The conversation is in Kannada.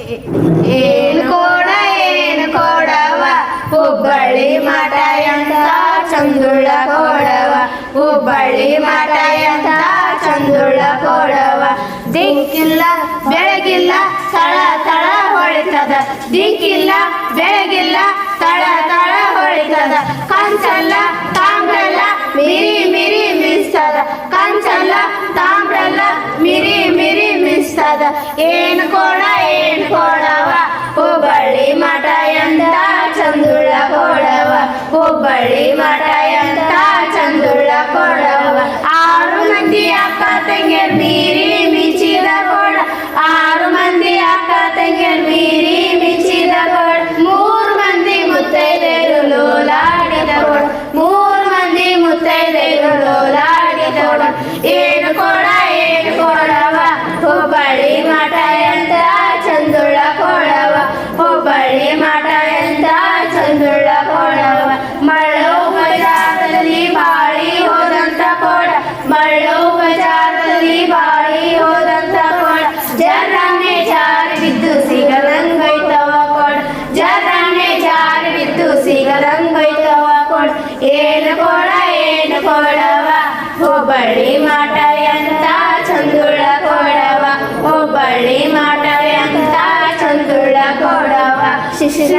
ಏನು ಕೊಡವ ಹುಬ್ಬಳ್ಳಿ ಮಠ ಎಂತ ಚಂದುಳ್ಳ ಕೊಡವ ಹುಬ್ಬಳ್ಳಿ ಮಠ ಎಂತ ಚಂದುಳ್ಳ ಕೊಡವ ದಿಕ್ಕಿಲ್ಲ ಬೆಳಗಿಲ್ಲ ತಳ ತಳ ಹೊಳಿತದ ದಿಕ್ಕಿಲ್ಲ ಬೆಳಗಿಲ್ಲ ತಳ ತಳ ಹೊಳಿತದ ಕಂಚಲ್ಲ ತಾಮ್ರಲ್ಲ ಮಿರಿ ಮಿರಿ ಮಿಸ್ತದ ಕಂಚಲ್ಲ ತಾಮ್ರಲ್ಲ ಮಿರಿ ಮಿರಿ ಮಿಸ್ತದ ಏನು ಕೊಡವ ಹುಬ್ಬಳ್ಳಿ ಮಠ ಎಂತ ಚಂದುಳ್ಳ ಕೊಡವ ಹುಬ್ಬಳ್ಳಿ ಮಠ ಎಂತ ಚಂದುಳ್ಳ ಕೊಡವ 6 ಮಂದಿ ಅಕ್ಕ ತಂಗಿಯರ್ ಮೀರಿ ಮಿಂಚಿದ ಕೊಡ 6 ಮಂದಿ ಅಕ್ಕ ತಂಗಿಯರ್ ಮೀರಿ ಮಿಂಚಿದ ಕೊಡ 3 ಮಂದಿ ಮುತ್ತೈದೆಯರು ಲೋಲಾಡಿದ ಕೊಡ 3 ಮಂದಿ ಮುತ್ತೈದೆಯರು ಲೋಲಾಡಿದ ಕೊಡ ಏನು ಕೊಡವ ಹುಬ್ಬಳ್ಳಿ ಮಠ ಎಂತ ಚಂದುಳ್ಳ ಕೊಡವ ಹುಬ್ಬಳ್ಳಿ ಮಠ ಎಂತ ಚಂದುಳ್ಳ ಕೊಡವ ಮಳ್ಳೋ ಬಜಾರದಲ್ಲಿ ಬಾಳಿ ಹೋದಂತ ಕೊಡ ಮಳ್ಳೋ ಬಜಾರದಲ್ಲಿ ಬಾಳಿ ಹೋದಂತ ಕೊಡ ಜರನೆ ಜಾರಿ ಬಿದ್ದು ಸಿಗದಂಗೈತವ ಕೊಡ ಜರನೆ ಜಾರಿ ಬಿದ್ದು ಸಿಗದಂಗೈತವ ಕೊಡ ಏನು ಕೊಡವ ಹುಬ್ಬಳ್ಳಿ ಮಠ ಎಂತ ಚಂದುಳ್ಳ ಕೊಡವ ಹುಬ್ಬಳ್ಳಿ ಮಠ ಎಂತ ಚಂದುಳ್ಳ ಕೊಡವ ಶಿಶಿರ